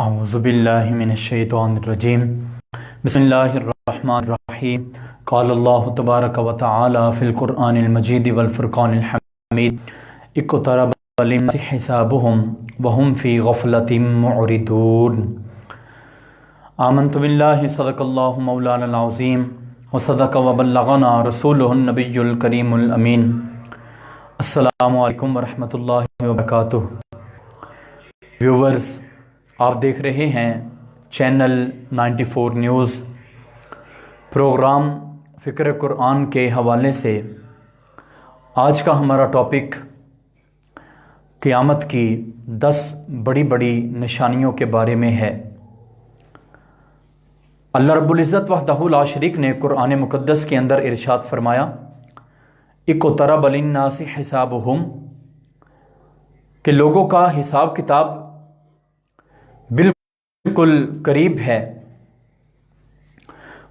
اعوذ باللہ من الشیطان الرجیم بسم اللہ الرحمن الرحیم قال اللہ تبارک و تعالی فی القرآن المجید والفرقان الحمید اقترب للناس حسابهم وهم فی غفلۃ معرضون آمنت باللہ صدق اللہ مولانا العظیم وصدق وبلغنا رسولہ النبی الکریم الامین۔ السلام علیکم ورحمۃ اللہ وبرکاتہ۔ ویورز، آپ دیکھ رہے ہیں چینل 94 نیوز۔ پروگرام فکر قرآن کے حوالے سے آج کا ہمارا ٹاپک قیامت کی 10 بڑی بڑی نشانیوں کے بارے میں ہے۔ اللہ رب العزت وحدہ لا شریک نے قرآن مقدس کے اندر ارشاد فرمایا، اقترب للناس حسابهم، کہ لوگوں کا حساب کتاب بالکل قریب ہے۔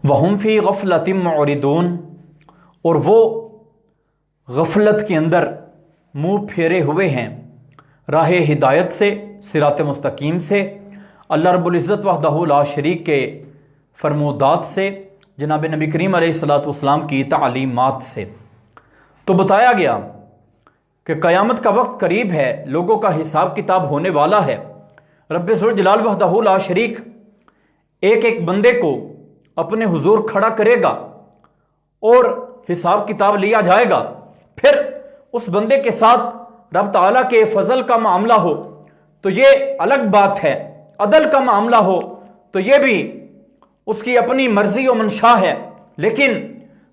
وَهُمْ فِي غَفْلَةٍ مُعْرِضُونَ، اور وہ غفلت کے اندر منہ پھیرے ہوئے ہیں راہ ہدایت سے، صراط مستقیم سے، اللہ رب العزت وحدہ لا شریک کے فرمودات سے، جناب نبی کریم علیہ الصلوۃ والسلام کی تعلیمات سے۔ تو بتایا گیا کہ قیامت کا وقت قریب ہے، لوگوں کا حساب کتاب ہونے والا ہے۔ رب ذوالجلال وحدہ لا شریک ایک ایک بندے کو اپنے حضور کھڑا کرے گا اور حساب کتاب لیا جائے گا۔ پھر اس بندے کے ساتھ رب تعالیٰ کے فضل کا معاملہ ہو تو یہ الگ بات ہے، عدل کا معاملہ ہو تو یہ بھی اس کی اپنی مرضی و منشا ہے۔ لیکن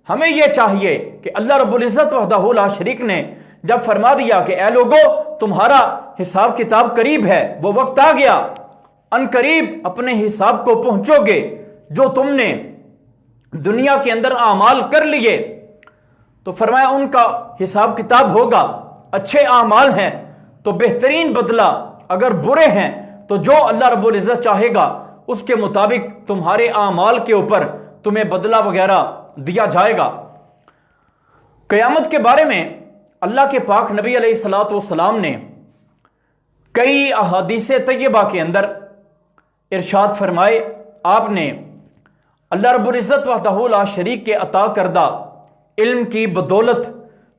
ہمیں یہ چاہیے کہ اللہ رب العزت وحدہ لا شریک نے جب فرما دیا کہ اے لوگو تمہارا حساب کتاب قریب ہے، وہ وقت آ گیا، ان قریب اپنے حساب کو پہنچو گے، جو تم نے دنیا کے اندر اعمال کر لیے تو فرمایا ان کا حساب کتاب ہوگا۔ اچھے اعمال ہیں تو بہترین بدلہ، اگر برے ہیں تو جو اللہ رب العزت چاہے گا اس کے مطابق تمہارے اعمال کے اوپر تمہیں بدلہ وغیرہ دیا جائے گا۔ قیامت کے بارے میں اللہ کے پاک نبی علیہ الصلوۃ والسلام نے کئی احادیث طیبہ کے اندر ارشاد فرمائے۔ آپ نے اللہ رب العزت وحدہ لا شریک کے عطا کردہ علم کی بدولت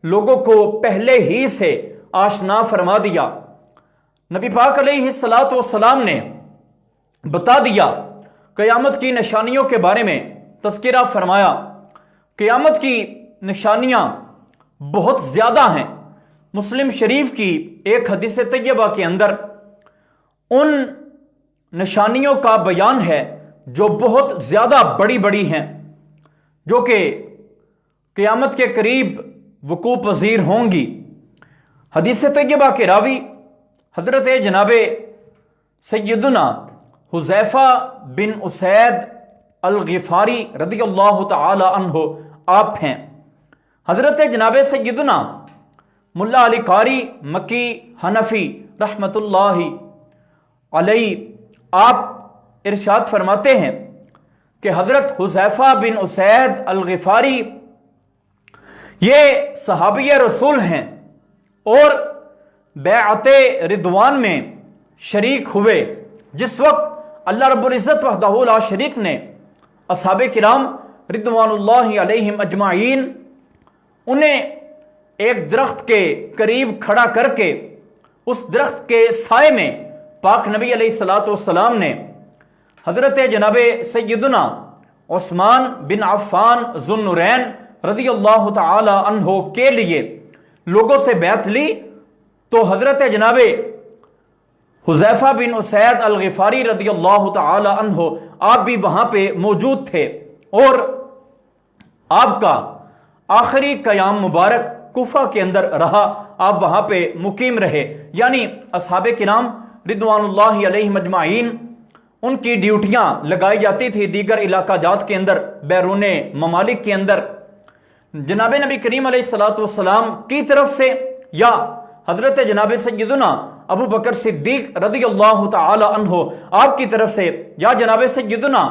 لوگوں کو پہلے ہی سے آشنا فرما دیا۔ نبی پاک علیہ الصلوۃ والسلام نے بتا دیا، قیامت کی نشانیوں کے بارے میں تذکرہ فرمایا۔ قیامت کی نشانیاں بہت زیادہ ہیں۔ مسلم شریف کی ایک حدیث طیبہ کے اندر ان نشانیوں کا بیان ہے جو بہت زیادہ بڑی بڑی ہیں، جو کہ قیامت کے قریب وقوع پذیر ہوں گی۔ حدیث طیبہ کے راوی حضرت جناب سیدنا حذیفہ بن اسید الغفاری رضی اللہ تعالی عنہ آپ ہیں۔ حضرت جناب سیدنا ملا علی قاری مکی حنفی رحمۃ اللہ علیہ آپ ارشاد فرماتے ہیں کہ حضرت حذیفہ بن اسید الغفاری یہ صحابی رسول ہیں اور بیعت رضوان میں شریک ہوئے، جس وقت اللہ رب العزت وحدہ لا شریک نے اصحاب کرام رضوان اللہ علیہم اجمعین انہیں ایک درخت کے قریب کھڑا کر کے اس درخت کے سائے میں پاک نبی علیہ الصلوۃ والسلام نے حضرت جناب سیدنا عثمان بن عفان ذو النورین رضی اللہ تعالی عنہ کے لیے لوگوں سے بیعت لی۔ تو حضرت جناب حذیفہ بن اسید الغفاری رضی اللہ تعالی عنہ آپ بھی وہاں پہ موجود تھے، اور آپ کا آخری قیام مبارک کوفہ کے اندر رہا، آپ وہاں پہ مقیم رہے۔ یعنی اصحاب کرام رضوان اللہ علیہ مجمعین ان کی ڈیوٹیاں لگائی جاتی تھی دیگر علاقہ جات کے اندر، بیرون ممالک کے اندر۔ جناب نبی کریم علیہ الصلوۃ والسلام کی طرف سے یا حضرت جناب سیدنا ابو بکر صدیق رضی اللہ تعالی عنہ آپ کی طرف سے، یا جناب سیدنا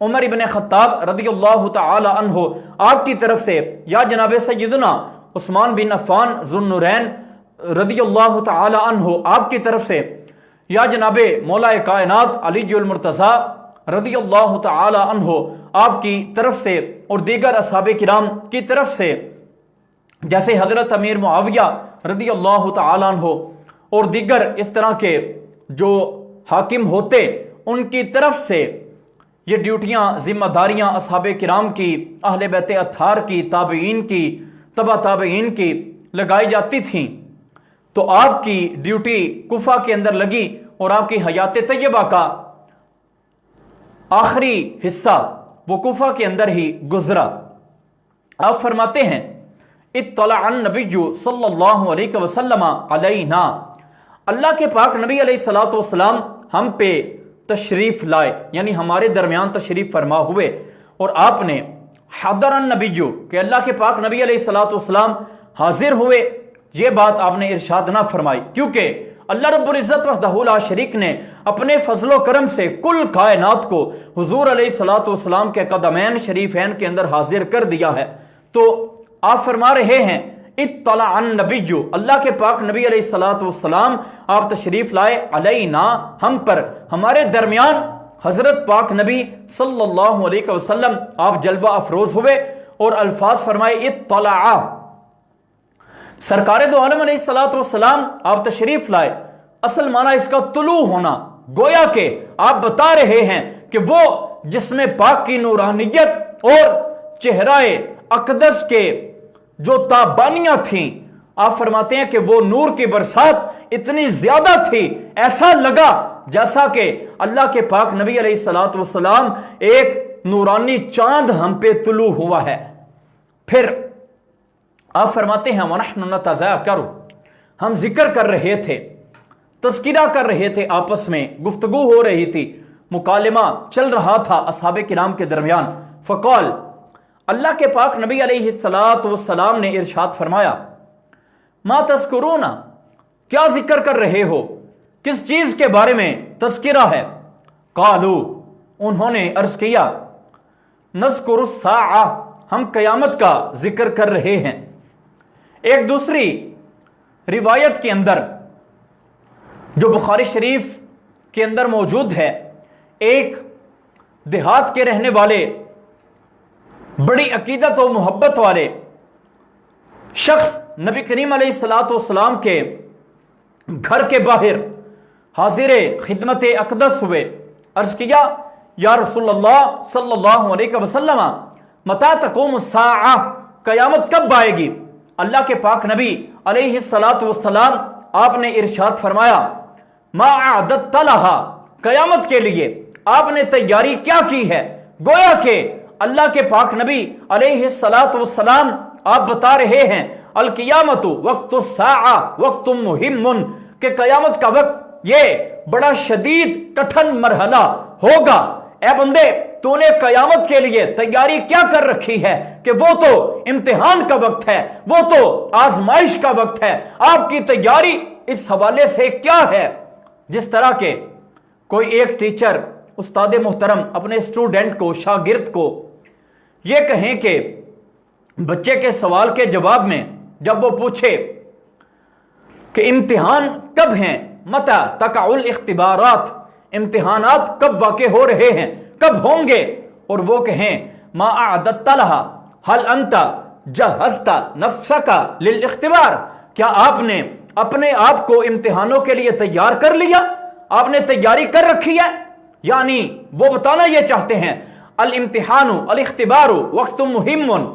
عمر ابن خطاب رضی اللہ تعالی عنہ آپ کی طرف سے، یا جناب سیدنا عثمان بن عفان ذو النورین رضی اللہ تعالی عنہ آپ کی طرف سے، یا جناب مولا کائنات علی المرتضیٰ رضی اللہ تعالی عنہ آپ کی طرف سے اور دیگر اصحاب کرام کی طرف سے، جیسے حضرت امیر معاویہ رضی اللہ تعالی عنہ اور دیگر اس طرح کے جو حاکم ہوتے، ان کی طرف سے یہ ڈیوٹیاں، ذمہ داریاں اصحاب کرام کی، اہل بیت اطہار کی، تابعین کی، تبع تابعین کی لگائی جاتی تھیں، تو آپ کی ڈیوٹی کوفہ کے اندر لگی اور آپ کی حیات طیبہ کا آخری حصہ وہ کوفہ کے اندر ہی گزرا۔ آپ فرماتے ہیں اطلع النبی صلی اللہ علیہ وسلم علینا، اللہ کے پاک نبی علیہ السلام ہم پہ تشریف لائے، یعنی ہمارے درمیان تشریف فرما ہوئے، اور آپ نے حضر النبی کہ اللہ کے پاک نبی علیہ السلام حاضر ہوئے، یہ بات آپ نے ارشاد نہ فرمائی، کیونکہ اللہ رب العزت وحدہ لا شریک نے اپنے فضل و کرم سے کل کائنات کو حضور علیہ السلام کے قدمین شریفین کے اندر حاضر کر دیا ہے۔ تو آپ فرما رہے ہیں اطلع النبی، اللہ کے پاک نبی علیہ السلام آپ تشریف لائے، علینا ہم پر، ہمارے درمیان حضرت پاک نبی صلی اللہ علیہ وسلم آپ جلوہ افروز ہوئے اور الفاظ فرمائے اطلع، سرکار دو عالم علیہ السلام آپ تشریف لائے، اصل معنی اس کا طلوع ہونا، گویا کہ آپ بتا رہے ہیں کہ وہ جسم پاک کی نورانیت اور چہرہ اقدس کے جو تابانیاں تھیں، آپ فرماتے ہیں کہ وہ نور کی برسات اتنی زیادہ تھی، ایسا لگا جیسا کہ اللہ کے پاک نبی علیہ السلام ایک نورانی چاند ہم پہ طلوع ہوا ہے۔ پھر آپ فرماتے ہیں وَنَحْنُ نَتَذَاكَرُ، ہم ذکر کر رہے تھے، تذکرہ کر رہے تھے، آپس میں گفتگو ہو رہی تھی، مکالمہ چل رہا تھا اصحاب کرام کے درمیان۔ فقال، اللہ کے پاک نبی علیہ السلام نے ارشاد فرمایا ما تذکرون، کیا ذکر کر رہے ہو، کس چیز کے بارے میں تذکرہ ہے؟ قالو، انہوں نے عرض کیا نذکر الساعہ، ہم قیامت کا ذکر کر رہے ہیں۔ ایک دوسری روایت کے اندر جو بخاری شریف کے اندر موجود ہے، ایک دیہات کے رہنے والے بڑی عقیدت و محبت والے شخص نبی کریم علیہ السلام کے گھر کے باہر حاضر خدمت اقدس ہوئے، عرض کیا یا رسول اللہ صلی اللہ علیہ وسلم متی تقوم الساعہ، قیامت کب آئے گی؟ اللہ کے پاک نبی علیہ السلام آپ نے ارشاد فرمایا ما اعددت لہا، قیامت کے لیے آپ نے تیاری کیا کی ہے؟ گویا کہ اللہ کے پاک نبی علیہ السلام آپ بتا رہے ہیں القیامت وقت الساعہ وقت مہم، کہ قیامت کا وقت یہ بڑا شدید کٹھن مرحلہ ہوگا۔ اے بندے، تو نے قیامت کے لیے تیاری کیا کر رکھی ہے کہ وہ تو امتحان کا وقت ہے، وہ تو آزمائش کا وقت ہے، آپ کی تیاری اس حوالے سے کیا ہے؟ جس طرح کے کوئی ایک ٹیچر، استاد محترم اپنے اسٹوڈنٹ کو، شاگرد کو یہ کہیں کہ بچے کے سوال کے جواب میں جب وہ پوچھے کہ امتحان کب ہیں، متی تقع الاختبارات، امتحانات کب واقع ہو رہے ہیں، کب ہوں گے، اور وہ کہیں ما اعددت لہا هل انت جہزت نفسک للاختبار، کیا آپ نے اپنے آپ کو امتحانوں کے لیے تیار کر لیا، آپ نے تیاری کر رکھی ہے؟ یعنی وہ بتانا یہ چاہتے ہیں الامتحان الاختبار وقت مہم،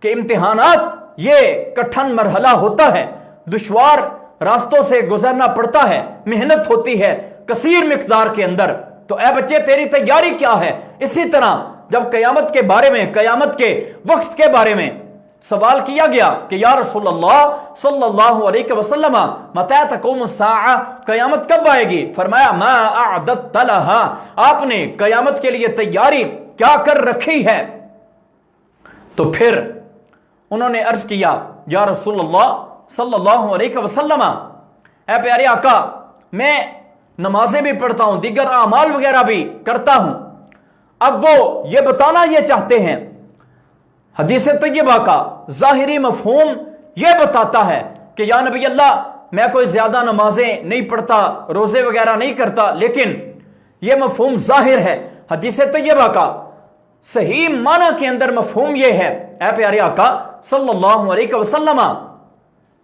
کہ امتحانات یہ کٹھن مرحلہ ہوتا ہے، دشوار راستوں سے گزرنا پڑتا ہے، محنت ہوتی ہے کثیر مقدار کے اندر، تو اے بچے تیری تیاری کیا ہے؟ اسی طرح جب قیامت کے بارے میں، قیامت کے وقت کے بارے میں سوال کیا گیا کہ یا رسول اللہ صلی اللہ علیہ وسلم متی تقوم الساعہ، قیامت کب آئے گی؟ فرمایا ما اعددت لہا، آپ نے قیامت کے لیے تیاری کیا کر رکھی ہے؟ تو پھر انہوں نے عرض کیا یا رسول اللہ صلی اللہ علیہ وسلم، اے پیارے آقا، میں نمازیں بھی پڑھتا ہوں، دیگر اعمال وغیرہ بھی کرتا ہوں۔ اب وہ یہ بتانا یہ چاہتے ہیں، حدیث طیبہ کا ظاہری مفہوم یہ بتاتا ہے کہ یا نبی اللہ، میں کوئی زیادہ نمازیں نہیں پڑھتا، روزے وغیرہ نہیں کرتا، لیکن یہ مفہوم ظاہر ہے حدیث طیبہ کا، صحیح معنی کے اندر مفہوم یہ ہے، اے پیارے آقا صلی اللہ علیہ وسلم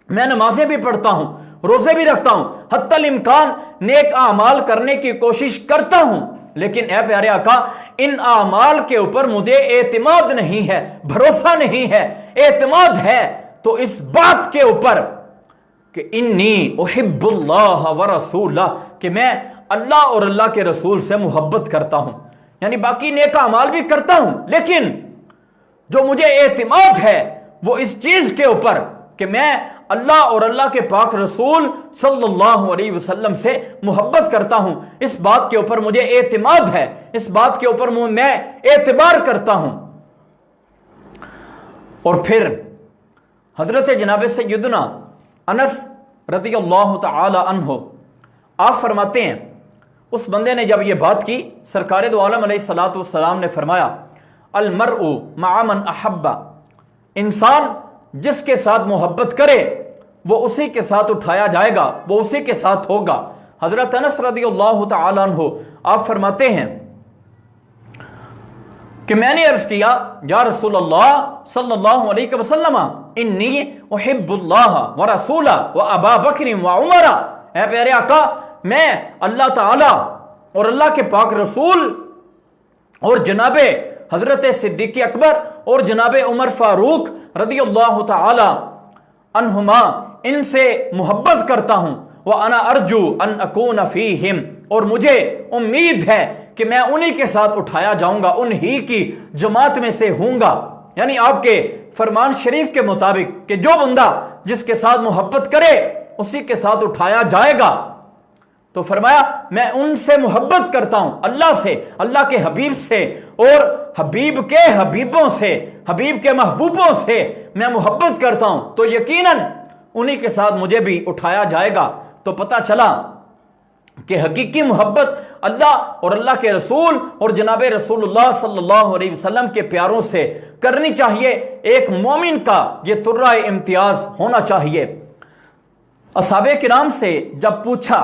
میں نمازیں بھی پڑھتا ہوں، روزے بھی رکھتا ہوں، حتی الامکان نیک اعمال کرنے کی کوشش کرتا ہوں، لیکن اے پیارے آقا ان اعمال کے اوپر مجھے اعتماد نہیں ہے، بھروسہ نہیں ہے، اعتماد ہے تو اس بات کے اوپر کہ انی احب اللہ ورسولہ، کہ میں اللہ اور اللہ کے رسول سے محبت کرتا ہوں، یعنی باقی نیک اعمال بھی کرتا ہوں، لیکن جو مجھے اعتماد ہے وہ اس چیز کے اوپر کہ میں اللہ اور اللہ کے پاک رسول صلی اللہ علیہ وسلم سے محبت کرتا ہوں، اس بات کے اوپر مجھے اعتماد ہے، اس بات کے اوپر میں اعتبار کرتا ہوں۔ اور پھر حضرت جناب سیدنا انس رضی اللہ تعالی عنہ آپ فرماتے ہیں، اس بندے نے جب یہ بات کی، سرکار دو عالم علیہ الصلوۃ والسلام نے فرمایا المرء مع من احب، انسان جس کے ساتھ محبت کرے وہ اسی کے ساتھ اٹھایا جائے گا، وہ اسی کے ساتھ ہوگا۔ حضرت انس رضی اللہ تعالی عنہ آپ فرماتے ہیں کہ میں نے عرض کیا یا رسول اللہ صلی اللہ علیہ وسلم انی احب اللہ ورسولہ وابا بکر وعمر، اے پیارے آقا میں اللہ تعالی اور اللہ کے پاک رسول اور جناب حضرت صدیق اکبر اور جناب عمر فاروق رضی اللہ تعالی عنہما ان سے محبت کرتا ہوں، وَأَنَا أَرْجُو أَنْ أَكُونَ فِيهِمْ، اور مجھے امید ہے کہ میں انہی کے ساتھ اٹھایا جاؤں گا، انہی کی جماعت میں سے ہوں گا، یعنی آپ کے فرمان شریف کے مطابق کہ جو بندہ جس کے ساتھ محبت کرے اسی کے ساتھ اٹھایا جائے گا۔ تو فرمایا میں ان سے محبت کرتا ہوں، اللہ سے، اللہ کے حبیب سے، اور حبیب کے حبیبوں سے، حبیب کے محبوبوں سے میں محبت کرتا ہوں، تو یقیناً انہی کے ساتھ مجھے بھی اٹھایا جائے گا۔ تو پتہ چلا کہ حقیقی محبت اللہ اور اللہ کے رسول اور جناب رسول اللہ صلی اللہ علیہ وسلم کے پیاروں سے کرنی چاہیے، ایک مومن کا یہ ترہ امتیاز ہونا چاہیے۔ اصحاب کرام سے جب پوچھا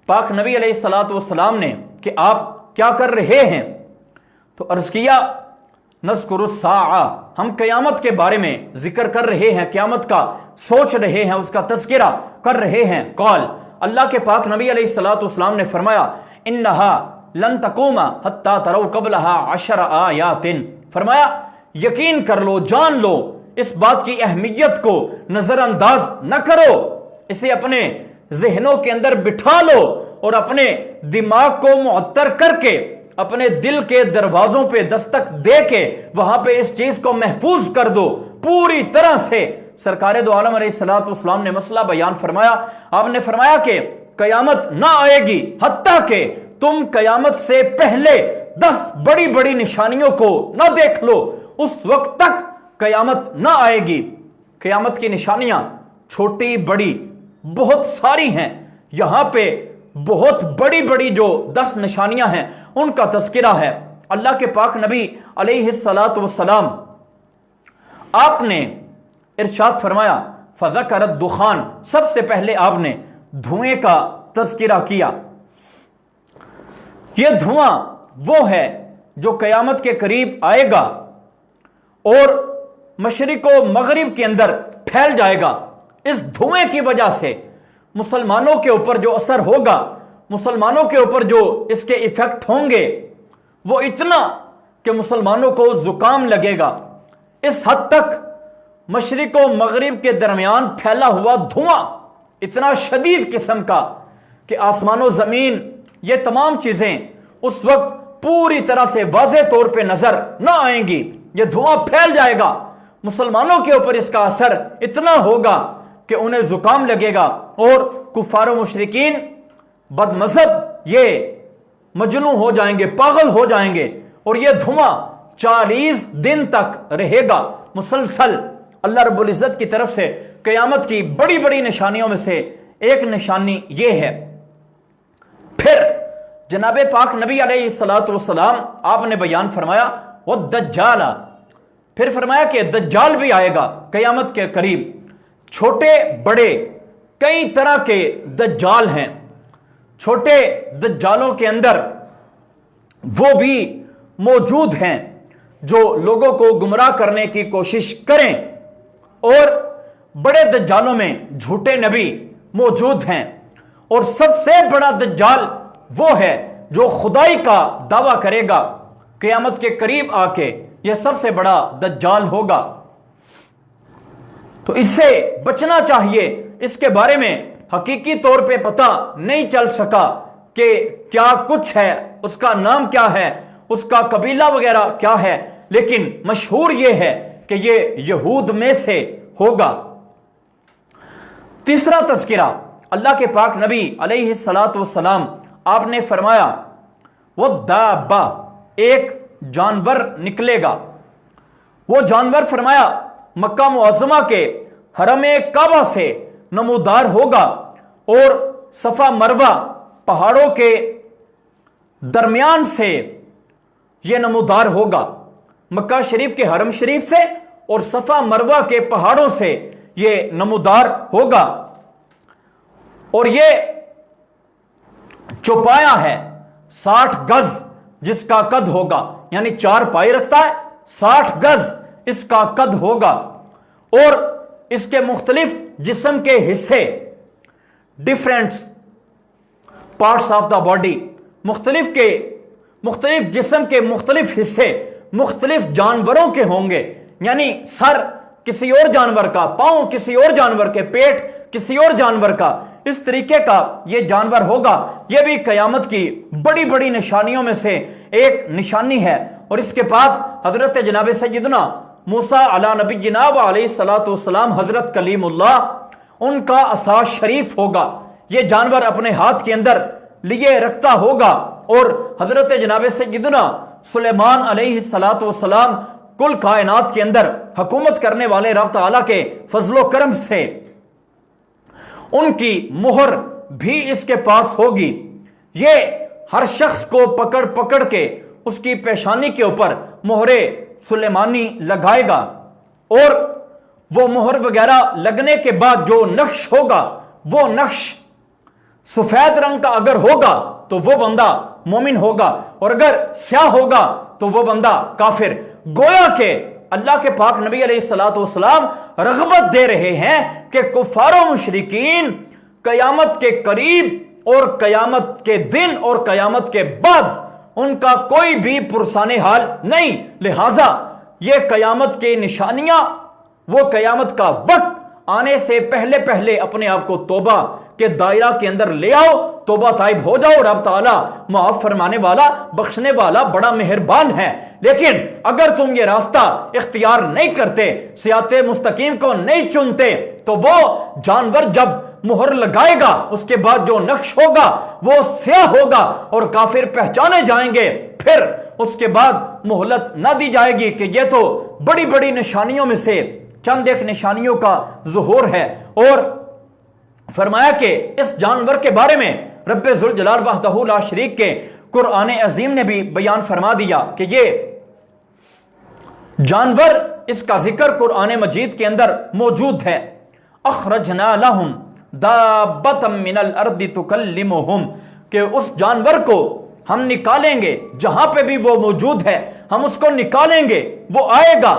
پاک نبی علیہ الصلوۃ والسلام نے کہ آپ کیا کر رہے ہیں، تو عرض کیا نذکر الساعہ، ہم قیامت کے بارے میں ذکر کر رہے ہیں، قیامت کا سوچ رہے ہیں، اس کا تذکرہ کر رہے ہیں۔ قال، اللہ کے پاک نبی علیہ الصلوۃ والسلام نے فرمایا انہا لن تقوم حتی تروا قبلہا 10 آیات، فرمایا یقین کر لو، جان لو، اس بات کی اہمیت کو نظر انداز نہ کرو، اسے اپنے ذہنوں کے اندر بٹھا لو اور اپنے دماغ کو معطر کر کے اپنے دل کے دروازوں پہ دستک دے کے وہاں پہ اس چیز کو محفوظ کر دو پوری طرح سے۔ سرکار دو عالم علیہ الصلوۃ والسلام نے مسئلہ بیان فرمایا، آپ نے فرمایا کہ قیامت نہ آئے گی حتیٰ کہ تم قیامت سے پہلے 10 بڑی بڑی نشانیوں کو نہ دیکھ لو، اس وقت تک قیامت نہ آئے گی۔ قیامت کی نشانیاں چھوٹی بڑی بہت ساری ہیں، یہاں پہ بہت بڑی بڑی جو 10 نشانیاں ہیں ان کا تذکرہ ہے۔ اللہ کے پاک نبی علیہ الصلوۃ والسلام آپ نے ارشاد فرمایا فذکر الدخان، سب سے پہلے آپ نے دھوئیں کا تذکرہ کیا۔ یہ دھواں وہ ہے جو قیامت کے قریب آئے گا اور مشرق و مغرب کے اندر پھیل جائے گا۔ اس دھوئیں کی وجہ سے مسلمانوں کے اوپر جو اثر ہوگا، مسلمانوں کے اوپر جو اس کے ایفیکٹ ہوں گے وہ اتنا کہ مسلمانوں کو زکام لگے گا۔ اس حد تک مشرق و مغرب کے درمیان پھیلا ہوا دھواں اتنا شدید قسم کا کہ آسمان و زمین یہ تمام چیزیں اس وقت پوری طرح سے واضح طور پہ نظر نہ آئیں گی، یہ دھواں پھیل جائے گا، مسلمانوں کے اوپر اس کا اثر اتنا ہوگا کہ انہیں زکام لگے گا، اور کفار و مشرکین بد مذہب یہ مجنون ہو جائیں گے، پاگل ہو جائیں گے، اور یہ دھواں 40 دن تک رہے گا مسلسل۔ اللہ رب العزت کی طرف سے قیامت کی بڑی بڑی نشانیوں میں سے ایک نشانی یہ ہے۔ پھر جناب پاک نبی علیہ الصلوۃ والسلام آپ نے بیان فرمایا والدجال، پھر فرمایا کہ دجال بھی آئے گا قیامت کے قریب۔ چھوٹے بڑے کئی طرح کے دجال ہیں، چھوٹے دجالوں کے اندر وہ بھی موجود ہیں جو لوگوں کو گمراہ کرنے کی کوشش کریں، اور بڑے دجالوں میں جھوٹے نبی موجود ہیں، اور سب سے بڑا دجال وہ ہے جو خدائی کا دعویٰ کرے گا قیامت کے قریب آ کے، یہ سب سے بڑا دجال ہوگا۔ تو اس سے بچنا چاہیے۔ اس کے بارے میں حقیقی طور پہ پتہ نہیں چل سکا کہ کیا کچھ ہے، اس کا نام کیا ہے، اس کا قبیلہ وغیرہ کیا ہے، لیکن مشہور یہ ہے کہ یہ یہود میں سے ہوگا۔ تیسرا تذکرہ، اللہ کے پاک نبی علیہ الصلاۃ والسلام آپ نے فرمایا وہ دابہ، ایک جانور نکلے گا۔ وہ جانور فرمایا مکہ معظمہ کے حرم کعبہ سے نمودار ہوگا، اور صفا مروہ پہاڑوں کے درمیان سے یہ نمودار ہوگا۔ مکہ شریف کے حرم شریف سے اور صفا مروہ کے پہاڑوں سے یہ نمودار ہوگا، اور یہ چوپایا ہے 60 گز جس کا قد ہوگا، یعنی 4 پائے رکھتا ہے، 60 گز اس کا قد ہوگا، اور اس کے مختلف جسم کے حصے، different parts of the body, مختلف جسم کے مختلف حصے مختلف جانوروں کے ہوں گے، یعنی سر کسی اور جانور کا، پاؤں کسی اور جانور کے، پیٹ کسی اور جانور کا، اس طریقے کا یہ جانور ہوگا۔ یہ بھی قیامت کی بڑی بڑی نشانیوں میں سے ایک نشانی ہے، اور اس کے پاس حضرت جناب سیدنا موسیٰ علی نبی جناب علیہ الصلاۃ والسلام، حضرت کلیم اللہ، ان کا عصا شریف ہوگا۔ یہ جانور اپنے ہاتھ کے اندر لیے رکھتا ہوگا، اور حضرت جناب سیدنا سلیمان علیہ الصلاۃ والسلام کل کائنات کے اندر حکومت کرنے والے رب تعالیٰ کے فضل و کرم سے ان کی مہر بھی اس کے پاس ہوگی۔ یہ ہر شخص کو پکڑ پکڑ کے اس کی پیشانی کے اوپر مہر سلیمانی لگائے گا، اور وہ مہر وغیرہ لگنے کے بعد جو نقش ہوگا، وہ نقش سفید رنگ کا اگر ہوگا تو وہ بندہ مومن ہوگا، اور اگر سیاہ ہوگا تو وہ بندہ کافر۔ گویا کہ اللہ کے پاک نبی علیہ الصلاۃ والسلام رغبت دے رہے ہیں کہ کفار و مشرکین قیامت کے قریب اور قیامت کے دن اور قیامت کے بعد ان کا کوئی بھی پرسان حال نہیں، لہذا یہ قیامت کی نشانیاں، وہ قیامت کا وقت آنے سے پہلے پہلے اپنے آپ کو توبہ کے دائرہ کے اندر لے آؤ، توبہ طائب ہو جاؤ۔ رب تعالیٰ معاف فرمانے والا، بخشنے والا، بڑا مہربان ہے۔ لیکن اگر تم یہ راستہ اختیار نہیں کرتے، صراط مستقیم کو نہیں چنتے، تو وہ جانور جب مہر لگائے گا اس کے بعد جو نقش ہوگا وہ سیاہ ہوگا، اور کافر پہچانے جائیں گے۔ پھر اس کے بعد مہلت نہ دی جائے گی کہ یہ تو بڑی بڑی نشانیوں میں سے چند ایک نشانیوں کا ظہور ہے۔ اور فرمایا کہ اس جانور کے بارے میں رب ذوالجلال وحدہ لا شریک کے قرآن عظیم نے بھی بیان فرما دیا کہ یہ جانور، اس کا ذکر قرآن مجید کے اندر موجود ہے۔ اخرجنا لہم دابۃ من الارض تکلمہم، کہ اس جانور کو ہم نکالیں گے، جہاں پہ بھی وہ موجود ہے ہم اس کو نکالیں گے، وہ آئے گا۔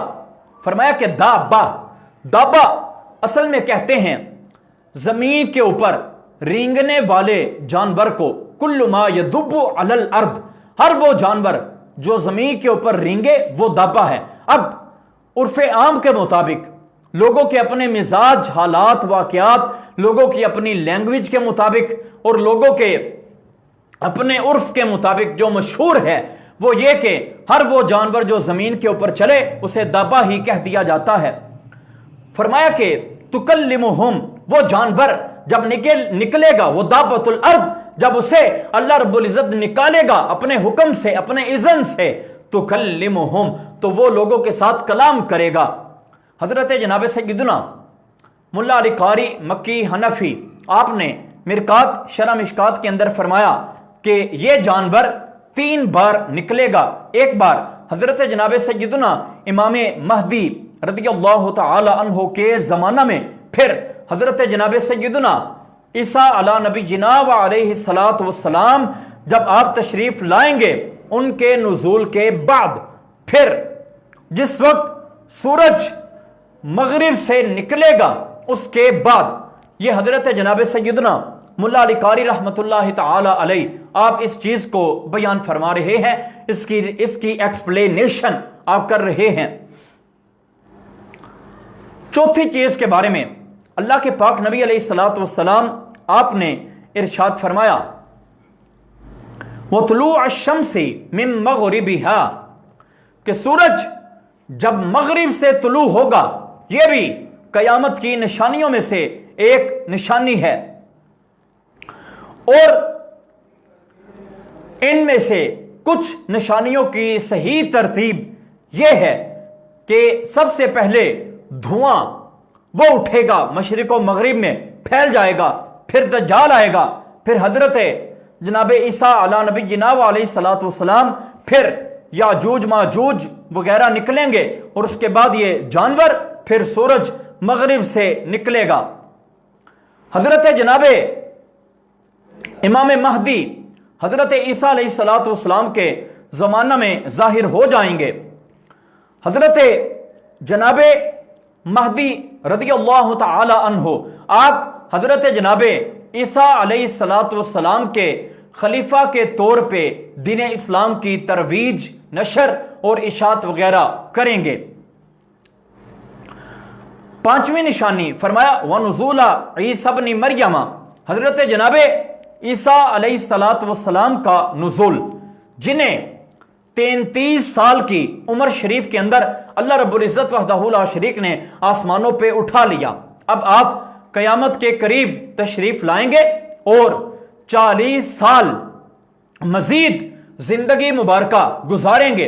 فرمایا کہ دابہ اصل میں کہتے ہیں زمین کے اوپر رینگنے والے جانور کو، کل ما یدب علی الارض، ہر وہ جانور جو زمین کے اوپر رینگے وہ دابہ ہے۔ اب عرف عام کے مطابق، لوگوں کے اپنے مزاج، حالات، واقعات، لوگوں کی اپنی لینگویج کے مطابق اور لوگوں کے اپنے عرف کے مطابق جو مشہور ہے وہ یہ کہ ہر وہ جانور جو زمین کے اوپر چلے اسے دابہ ہی کہہ دیا جاتا ہے۔ فرمایا کہ تکلمہم، وہ جانور جب نکلے گا، وہ دابۃ الارض، جب اسے اللہ رب العزت نکالے گا اپنے حکم سے، اپنے اذن سے، تکلمہم، تو وہ لوگوں کے ساتھ کلام کرے گا۔ حضرت جناب سیدنا ملا علی قاری مکی حنفی، آپ نے مرکات شرح مشکات کے اندر فرمایا کہ یہ جانور 3 بار نکلے گا۔ ایک بار حضرت جناب سیدنا امام مہدی رضی اللہ تعالی عنہ کے زمانہ میں، پھر حضرت جناب سیدنا عیسیٰ علی نبی جناب علیہ الصلاۃ والسلام جب آپ تشریف لائیں گے ان کے نزول کے بعد، پھر جس وقت سورج مغرب سے نکلے گا اس کے بعد، یہ حضرت جناب سیدنا ملا علی قاری رحمت اللہ تعالی علیہ آپ اس چیز کو بیان فرما رہے ہیں، اس کی ایکسپلینیشن آپ کر رہے ہیں۔ چوتھی چیز کے بارے میں اللہ کے پاک نبی علیہ الصلاۃ والسلام آپ نے ارشاد فرمایا وَطُلُوعَ الشَّمْسِ مِن مَغْرِبِهَا، کہ سورج جب مغرب سے طلوع ہوگا، یہ بھی قیامت کی نشانیوں میں سے ایک نشانی ہے، اور ان میں سے کچھ نشانیوں کی صحیح ترتیب یہ ہے کہ سب سے پہلے دھواں وہ اٹھے گا، مشرق و مغرب میں پھیل جائے گا، پھر دجال آئے گا، پھر حضرت جناب عیسیٰ علی نبی جناب علیہ الصلاۃ والسلام، پھر یاجوج ماجوج وغیرہ نکلیں گے، اور اس کے بعد یہ جانور، پھر سورج مغرب سے نکلے گا۔ حضرت جناب امام مہدی حضرت عیسیٰ علیہ الصلاۃ والسلام کے زمانہ میں ظاہر ہو جائیں گے۔ حضرت جناب مہدی رضی اللہ تعالی عنہ آپ حضرت جناب عیسیٰ علیہ الصلاۃ والسلام کے خلیفہ کے طور پہ دین اسلام کی ترویج، نشر اور اشاعت وغیرہ کریں گے۔ پانچویں نشانی فرمایا وَنُزُولَ عیسیٰ ابن مریم، حضرت جناب عیسیٰ علیہ الصلاۃ والسلام کا نزول، جنہیں 33 سال کی عمر شریف کے اندر اللہ رب العزت وحدہ لا شریک نے آسمانوں پہ اٹھا لیا۔ اب آپ قیامت کے قریب تشریف لائیں گے اور 40 سال مزید زندگی مبارکہ گزاریں گے،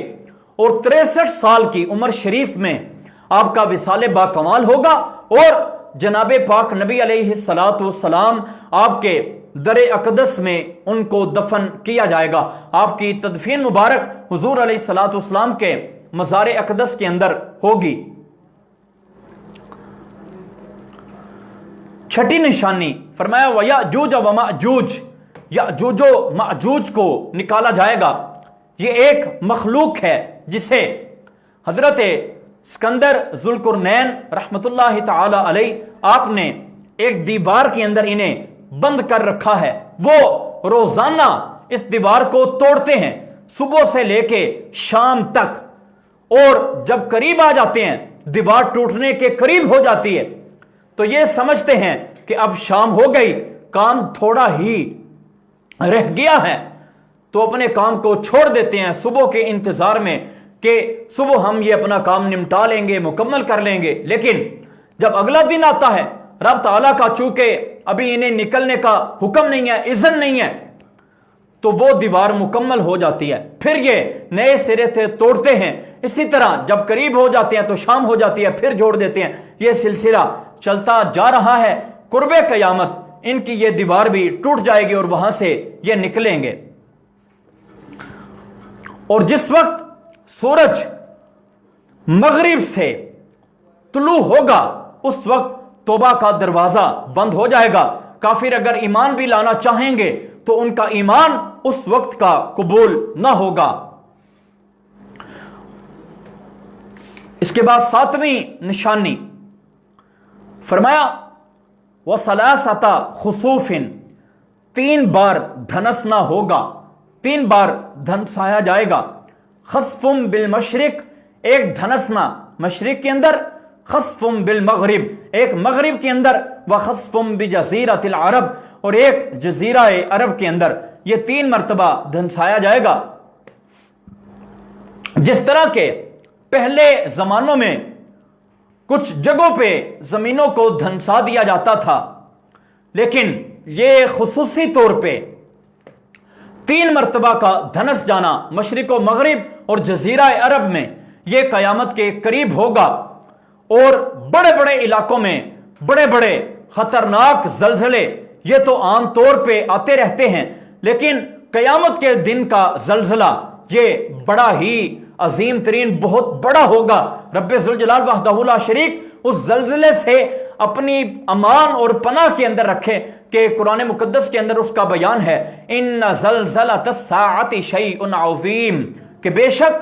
اور 63 سال کی عمر شریف میں آپ کا وصال با کمال ہوگا، اور جناب پاک نبی علیہ الصلاۃ والسلام آپ کے در اقدس میں ان کو دفن کیا جائے گا۔ آپ کی تدفین مبارک حضور علیہ الصلاۃ والسلام کے مزار اقدس کے اندر ہوگی۔ چھٹی نشانی فرمایا وَيَأْجُوجَ وَمَأْجُوجَ، یأجوج و مأجوج کو نکالا جائے گا۔ یہ ایک مخلوق ہے جسے حضرت اسکندر ذوالقرنین رحمت اللہ تعالی علیہ آپ نے ایک دیوار کے اندر انہیں بند کر رکھا ہے۔ وہ روزانہ اس دیوار کو توڑتے ہیں صبح سے لے کے شام تک، اور جب قریب آ جاتے ہیں، دیوار ٹوٹنے کے قریب ہو جاتی ہے، تو یہ سمجھتے ہیں کہ اب شام ہو گئی، کام تھوڑا ہی رہ گیا ہے، تو اپنے کام کو چھوڑ دیتے ہیں صبح کے انتظار میں کہ صبح ہم یہ اپنا کام نمٹا لیں گے، مکمل کر لیں گے۔ لیکن جب اگلا دن آتا ہے، رب تعالیٰ کا چونکہ ابھی انہیں نکلنے کا حکم نہیں ہے، اذن نہیں ہے، تو وہ دیوار مکمل ہو جاتی ہے، پھر یہ نئے سرے سے توڑتے ہیں۔ اسی طرح جب قریب ہو جاتے ہیں تو شام ہو جاتی ہے، پھر جوڑ دیتے ہیں۔ یہ سلسلہ چلتا جا رہا ہے، قرب قیامت ان کی یہ دیوار بھی ٹوٹ جائے گی اور وہاں سے یہ نکلیں گے۔ اور جس وقت سورج مغرب سے طلوع ہوگا اس وقت توبہ کا دروازہ بند ہو جائے گا۔ کافر اگر ایمان بھی لانا چاہیں گے تو ان کا ایمان اس وقت کا قبول نہ ہوگا۔ اس کے بعد ساتویں نشانی فرمایا وَثَلَاثَةَ خُسُوفٍ، 3 بار دھنسنا ہوگا، 3 بار دھنسایا جائے گا۔ خسفٌ بالمشرق، ایک دھنسنا مشرق کے اندر، خسفٌ بالمغرب، ایک مغرب کے اندر، وخسفٌ بجزیرۃ العرب، اور ایک جزیرہ عرب کے اندر۔ یہ 3 مرتبہ دھنسایا جائے گا۔ جس طرح کے پہلے زمانوں میں کچھ جگہوں پہ زمینوں کو دھنسا دیا جاتا تھا، لیکن یہ خصوصی طور پہ 3 مرتبہ کا دھنس جانا مشرق و مغرب اور جزیرہ عرب میں یہ قیامت کے قریب ہوگا۔ اور بڑے بڑے علاقوں میں بڑے بڑے خطرناک زلزلے یہ تو عام طور پہ آتے رہتے ہیں، لیکن قیامت کے دن کا زلزلہ یہ بڑا ہی عظیم ترین بہت بڑا ہوگا۔ رب ذوالجلال وحدہ لا شریک اس زلزلے سے اپنی امان اور پناہ کے اندر رکھے کہ قرآن مقدس کے اندر اس کا بیان ہے ان زلزلۃ الساعۃ شیء عظیم، کہ بے شک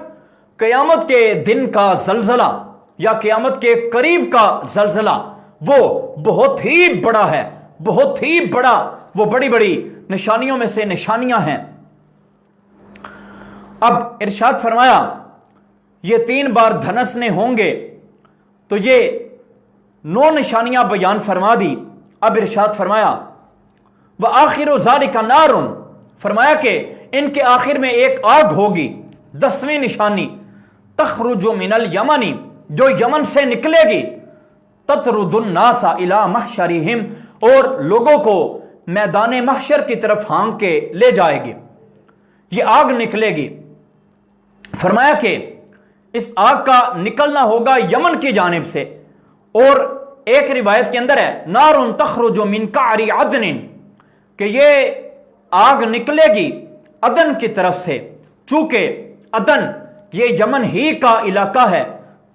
قیامت کے دن کا زلزلہ یا قیامت کے قریب کا زلزلہ وہ بہت ہی بڑا ہے، بہت ہی بڑا، وہ بڑی بڑی نشانیوں میں سے نشانیاں ہیں۔ اب ارشاد فرمایا یہ 3 بار دھنسنے ہوں گے، تو یہ 9 نشانیاں بیان فرما دی۔ اب ارشاد فرمایا وآخر ذالک نار، فرمایا کہ ان کے آخر میں ایک آگ ہوگی۔ 10ویں نشانی تخرج من الیمن، جو یمن سے نکلے گی، تطرد الناس الی محشرہم، اور لوگوں کو میدان محشر کی طرف ہانک کے لے جائے گی۔ یہ آگ نکلے گی، فرمایا کہ اس آگ کا نکلنا ہوگا یمن کی جانب سے، اور ایک روایت کے اندر ہے نار تخرج من قعر عدن، کہ یہ آگ نکلے گی عدن کی طرف سے، چونکہ عدن یہ یمن ہی کا علاقہ ہے،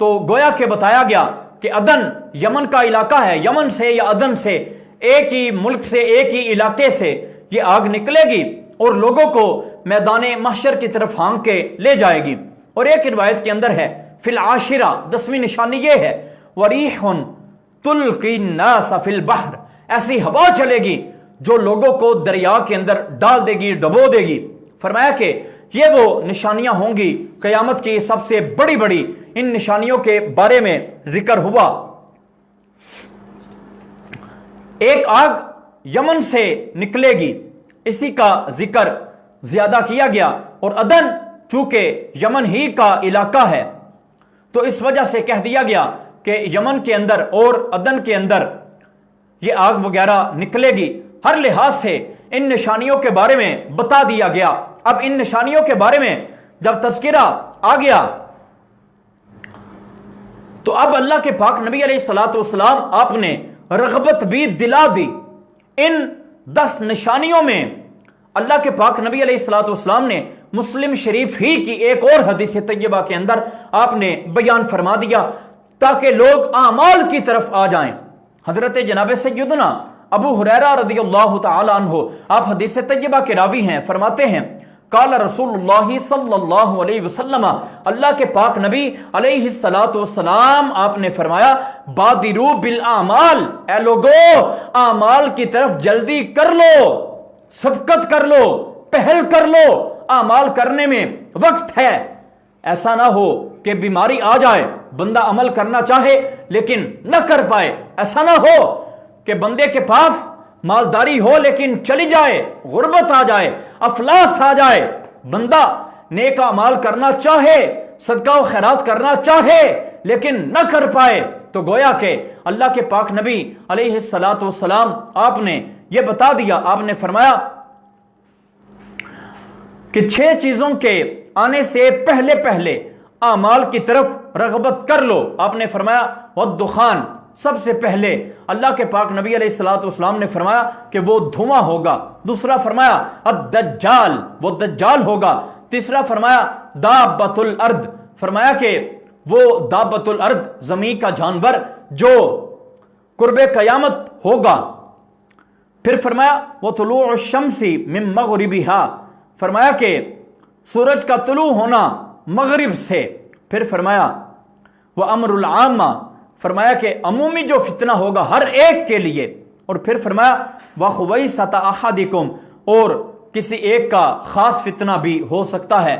تو گویا کہ بتایا گیا کہ عدن یمن کا علاقہ ہے، یمن سے یا عدن سے، ایک ہی ملک سے، ایک ہی علاقے سے یہ آگ نکلے گی اور لوگوں کو میدان محشر کی طرف ہانک کے لے جائے گی۔ اور ایک روایت کے اندر ہے فی العاشرہ، 10ویں نشانی یہ ہے وریح تلقی الناس فی البحر، ایسی ہوا چلے گی جو لوگوں کو دریا کے اندر ڈال دے گی، ڈبو دے گی۔ فرمایا کہ یہ وہ نشانیاں ہوں گی قیامت کی سب سے بڑی بڑی۔ ان نشانیوں کے بارے میں ذکر ہوا۔ ایک آگ یمن سے نکلے گی، اسی کا ذکر زیادہ کیا گیا، اور عدن چونکہ یمن ہی کا علاقہ ہے تو اس وجہ سے کہہ دیا گیا کہ یمن کے اندر اور عدن کے اندر یہ آگ وغیرہ نکلے گی۔ ہر لحاظ سے ان نشانیوں کے بارے میں بتا دیا گیا۔ اب ان نشانیوں کے بارے میں جب تذکرہ آ گیا تو اب اللہ کے پاک نبی علیہ الصلوۃ والسلام آپ نے رغبت بھی دلا دی۔ ان 10 نشانیوں میں اللہ کے پاک نبی علیہ الصلوۃ والسلام نے مسلم شریف ہی کی ایک اور حدیث طیبہ کے اندر آپ نے بیان فرما دیا تاکہ لوگ اعمال کی طرف آ جائیں۔ حضرت جناب سیدنا ابو ہریرہ رضی اللہ تعالی عنہ، آپ حدیث طیبہ کے راوی ہیں، فرماتے ہیں قال رسول اللہ صلی اللہ علیہ وسلم، اللہ کے پاک نبی علیہ الصلوۃ والسلام آپ نے فرمایا بادروا بالاعمال، اے لوگو اعمال کی طرف جلدی کر لو، سبقت کر لو، پہل کر لو، اعمال کرنے میں وقت ہے۔ ایسا نہ ہو کہ بیماری آ جائے، بندہ عمل کرنا چاہے لیکن نہ کر پائے، ایسا نہ ہو کہ بندے کے پاس مالداری ہو لیکن چلی جائے، غربت آ جائے، افلاس آ جائے، بندہ نیک اعمال کرنا چاہے، صدقہ و خیرات کرنا چاہے لیکن نہ کر پائے۔ تو گویا کہ اللہ کے پاک نبی علیہ الصلوۃ والسلام آپ نے یہ بتا دیا، آپ نے فرمایا کہ 6 چیزوں کے آنے سے پہلے پہلے اعمال کی طرف رغبت کر لو۔ آپ نے فرمایا والدخان، سب سے پہلے اللہ کے پاک نبی علیہ الصلوۃ والسلام نے فرمایا کہ وہ دھواں ہوگا۔ دوسرا فرمایا الدجال، وہ دجال ہوگا۔ تیسرا فرمایا دابۃ الارض، فرمایا کہ وہ دابۃ الارض، زمین کا جانور جو قرب قیامت ہوگا۔ پھر فرمایا وطلوع الشمس من مغربها، فرمایا کہ سورج کا طلوع ہونا مغرب سے۔ پھر فرمایا وامر العامہ، فرمایا کہ عمومی جو فتنہ ہوگا ہر ایک کے لیے۔ اور پھر فرمایا وخویصۃ احدکم، اور کسی ایک کا خاص فتنہ بھی ہو سکتا ہے۔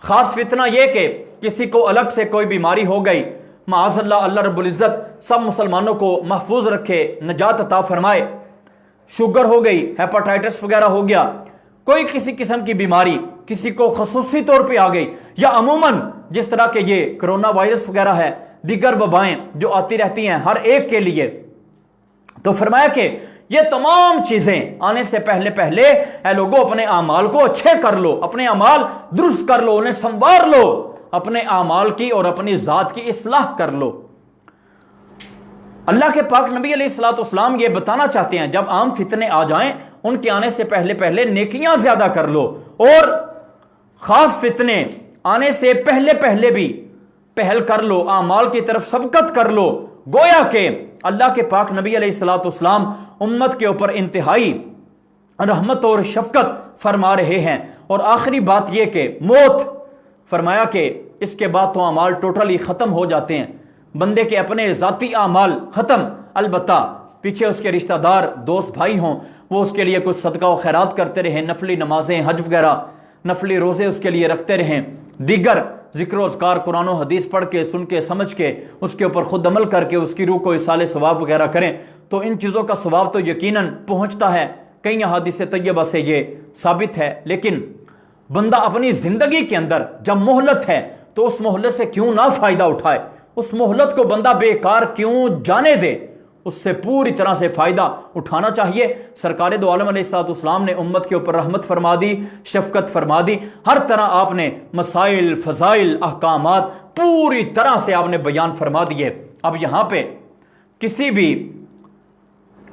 خاص فتنہ یہ کہ کسی کو الگ سے کوئی بیماری ہو گئی، معاذ اللہ، اللہ رب العزت سب مسلمانوں کو محفوظ رکھے، نجات عطا فرمائے۔ شوگر ہو گئی، ہیپاٹائٹس وغیرہ ہو گیا، کوئی کسی قسم کی بیماری کسی کو خصوصی طور پہ آ گئی، یا عموماً جس طرح کہ یہ کرونا وائرس وغیرہ ہے، دیگر وبائیں جو آتی رہتی ہیں ہر ایک کے لیے، تو فرمایا کہ یہ تمام چیزیں آنے سے پہلے پہلے اے لوگوں اپنے اعمال کو اچھے کر لو، اپنے اعمال درست کر لو، انہیں سنوار لو، اپنے اعمال کی اور اپنی ذات کی اصلاح کر لو۔ اللہ کے پاک نبی علیہ الصلوۃ والسلام یہ بتانا چاہتے ہیں جب عام فتنے آ جائیں ان کے آنے سے پہلے پہلے نیکیاں زیادہ کر لو، اور خاص فتنے آنے سے پہلے پہلے بھی پہل کر لو، اعمال کی طرف سبقت کر لو۔ گویا کہ اللہ کے پاک نبی علیہ الصلوۃ والسلام امت کے اوپر انتہائی رحمت اور شفقت فرما رہے ہیں۔ اور آخری بات یہ کہ موت، فرمایا کہ اس کے بعد تو اعمال ٹوٹلی ختم ہو جاتے ہیں، بندے کے اپنے ذاتی اعمال ختم، البتہ پیچھے اس کے رشتہ دار دوست بھائی ہوں، وہ اس کے لیے کچھ صدقہ و خیرات کرتے رہیں، نفلی نمازیں، حج وغیرہ، نفلی روزے اس کے لیے رکھتے رہیں، دیگر ذکر و اذکار قرآن و حدیث پڑھ کے، سن کے، سمجھ کے، اس کے اوپر خود عمل کر کے اس کی روح کو اصال ثواب وغیرہ کریں، تو ان چیزوں کا ثواب تو یقیناً پہنچتا ہے، کئی احادیث طیبہ سے یہ ثابت ہے۔ لیکن بندہ اپنی زندگی کے اندر جب مہلت ہے تو اس مہلت سے کیوں نہ فائدہ اٹھائے، اس مہلت کو بندہ بیکار کیوں جانے دے، اس سے پوری طرح سے فائدہ اٹھانا چاہیے۔ سرکار دو عالم علیہ الصلوۃ والسلام نے امت کے اوپر رحمت فرما دی، شفقت فرما دی، ہر طرح آپ نے مسائل، فضائل، احکامات پوری طرح سے آپ نے بیان فرما دیے۔ اب یہاں پہ کسی بھی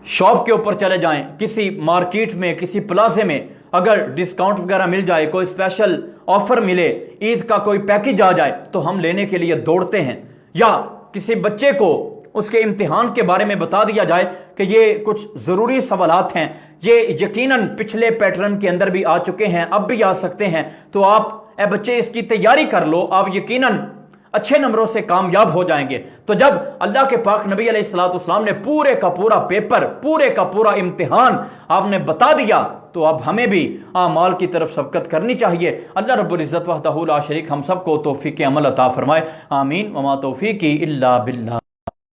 شاپ کے اوپر چلے جائیں، کسی مارکیٹ میں، کسی پلازے میں اگر ڈسکاؤنٹ وغیرہ مل جائے، کوئی اسپیشل آفر ملے، عید کا کوئی پیکج آ جائے تو ہم لینے کے لیے دوڑتے ہیں، یا کسی بچے کو اس کے امتحان کے بارے میں بتا دیا جائے کہ یہ کچھ ضروری سوالات ہیں، یہ یقیناً پچھلے پیٹرن کے اندر بھی آ چکے ہیں، اب بھی آ سکتے ہیں، تو آپ اے بچے اس کی تیاری کر لو، آپ یقیناً اچھے نمبروں سے کامیاب ہو جائیں گے۔ تو جب اللہ کے پاک نبی علیہ الصلوۃ والسلام نے پورے کا پورا پیپر، پورے کا پورا امتحان آپ نے بتا دیا، تو اب ہمیں بھی اعمال کی طرف سبقت کرنی چاہیے۔ اللہ رب العزت وحدہ لا شریک ہم سب کو توفیق عمل عطا فرمائے، آمین۔ وما توفیقی الا باللہ۔